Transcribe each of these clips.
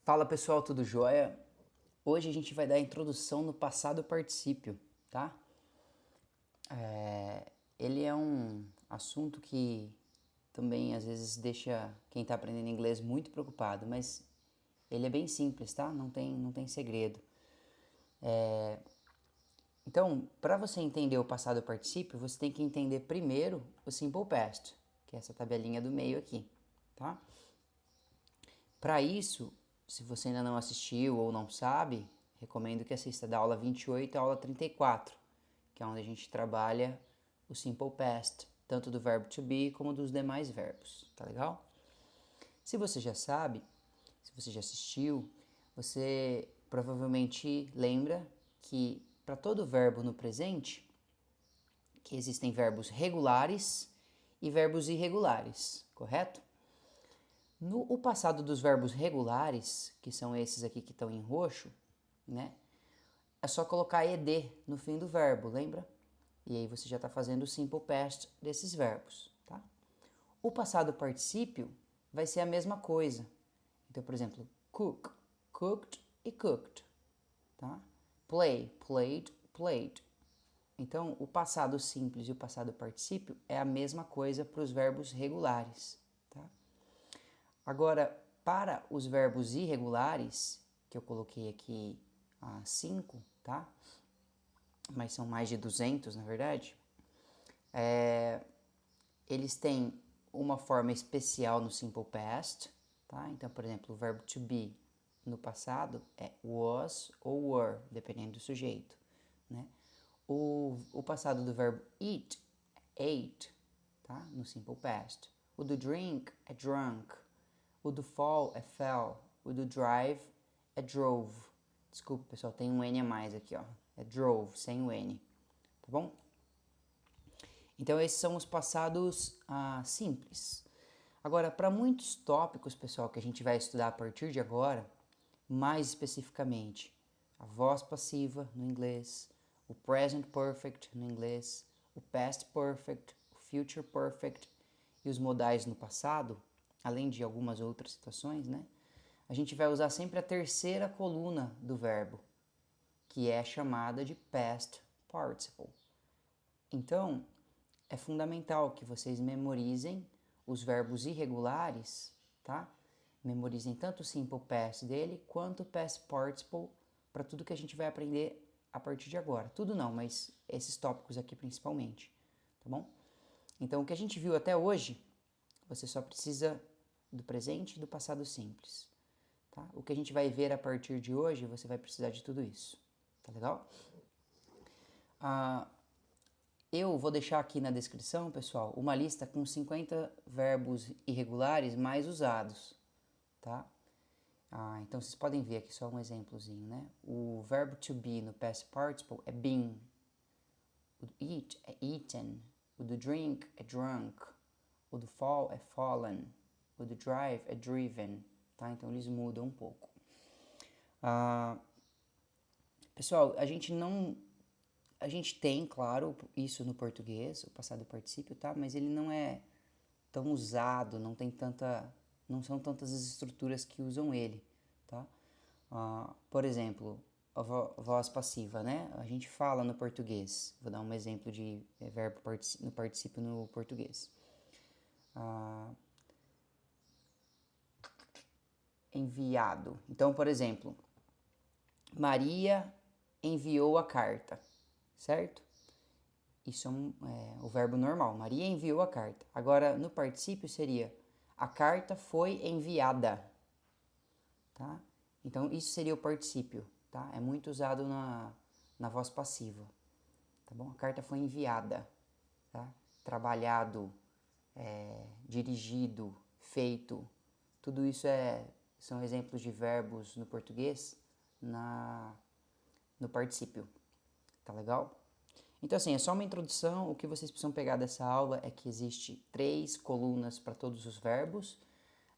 Fala pessoal, tudo jóia? Hoje a gente vai dar a introdução no passado particípio, tá? Ele é um assunto que também às vezes deixa quem está aprendendo inglês muito preocupado, mas ele é bem simples, tá? Não tem segredo. Então, para você entender o passado particípio, você tem que entender primeiro o simple past, que é essa tabelinha do meio aqui, tá? Para isso, se você ainda não assistiu ou não sabe, recomendo que assista da aula 28 à aula 34, que é onde a gente trabalha o simple past, tanto do verbo to be como dos demais verbos, tá legal? Se você já sabe, se você já assistiu, você provavelmente lembra que para todo verbo no presente, que existem verbos regulares e verbos irregulares, correto? No o passado dos verbos regulares, que são esses aqui que estão em roxo, né? É só colocar ed no fim do verbo, lembra? E aí você já está fazendo o simple past desses verbos, tá? O passado particípio vai ser a mesma coisa. Então, por exemplo, cook, cooked e cooked, tá? Play, played, played. Então, o passado simples e o passado particípio é a mesma coisa para os verbos regulares, tá? Agora, para os verbos irregulares, que eu coloquei aqui 5, tá? Mas são mais de 200, na verdade. Eles têm uma forma especial no simple past, tá? Então, por exemplo, o verbo to be no passado é was ou were, dependendo do sujeito, né? O passado do verbo eat é ate, tá? No simple past. O do drink é drunk. O do fall é fell. O do drive é drove. Desculpa, pessoal, tem um N a mais aqui, ó. É drove, sem o N. Tá bom? Então, esses são os passados simples. Agora, para muitos tópicos, pessoal, que a gente vai estudar a partir de agora, mais especificamente, a voz passiva no inglês, o present perfect no inglês, o past perfect, o future perfect e os modais no passado, além de algumas outras situações, né? A gente vai usar sempre a terceira coluna do verbo, que é chamada de past participle. Então, é fundamental que vocês memorizem os verbos irregulares, tá? Memorizem tanto o simple past dele quanto o past participle para tudo que a gente vai aprender a partir de agora. Tudo não, mas esses tópicos aqui principalmente, tá bom? Então, o que a gente viu até hoje, você só precisa do presente e do passado simples, tá? O que a gente vai ver a partir de hoje, você vai precisar de tudo isso, tá legal? Eu vou deixar aqui na descrição, pessoal, uma lista com 50 verbos irregulares mais usados, tá? Então vocês podem ver aqui só um exemplozinho, né? O verbo to be no past participle é been, o do eat é eaten, o do drink é drunk, o do fall é fallen, o do drive é driven, tá? Então eles mudam um pouco. Pessoal, a gente tem, claro, isso no português, o passado particípio, tá? Mas ele não é tão usado, não são tantas as estruturas que usam ele, tá? Por exemplo, a voz passiva, né? A gente fala no português. Vou dar um exemplo de verbo no particípio no português. Enviado. Então, por exemplo, Maria enviou a carta, certo? Isso é o verbo normal. Maria enviou a carta. Agora, no particípio seria a carta foi enviada, tá? Então, isso seria o particípio, tá? É muito usado na voz passiva, tá bom? A carta foi enviada, tá? Trabalhado, dirigido, feito. Tudo isso são exemplos de verbos no português no particípio, tá legal? Então, assim, é só uma introdução. O que vocês precisam pegar dessa aula é que existe 3 colunas para todos os verbos.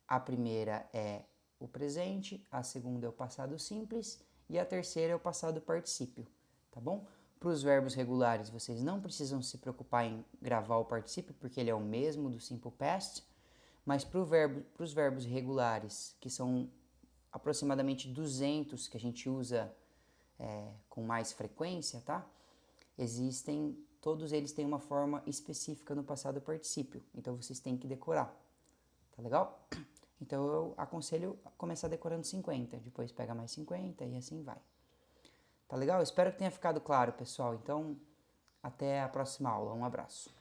A primeira é o presente, a segunda é o passado simples e a terceira é o passado particípio, tá bom? Para os verbos regulares, vocês não precisam se preocupar em gravar o particípio, porque ele é o mesmo do simple past, mas para os verbos regulares, que são aproximadamente 200 que a gente usa com mais frequência, tá? Todos eles têm uma forma específica no passado particípio, então vocês têm que decorar, tá legal? Então eu aconselho a começar decorando 50, depois pega mais 50 e assim vai. Tá legal? Espero que tenha ficado claro, pessoal. Então, até a próxima aula. Um abraço.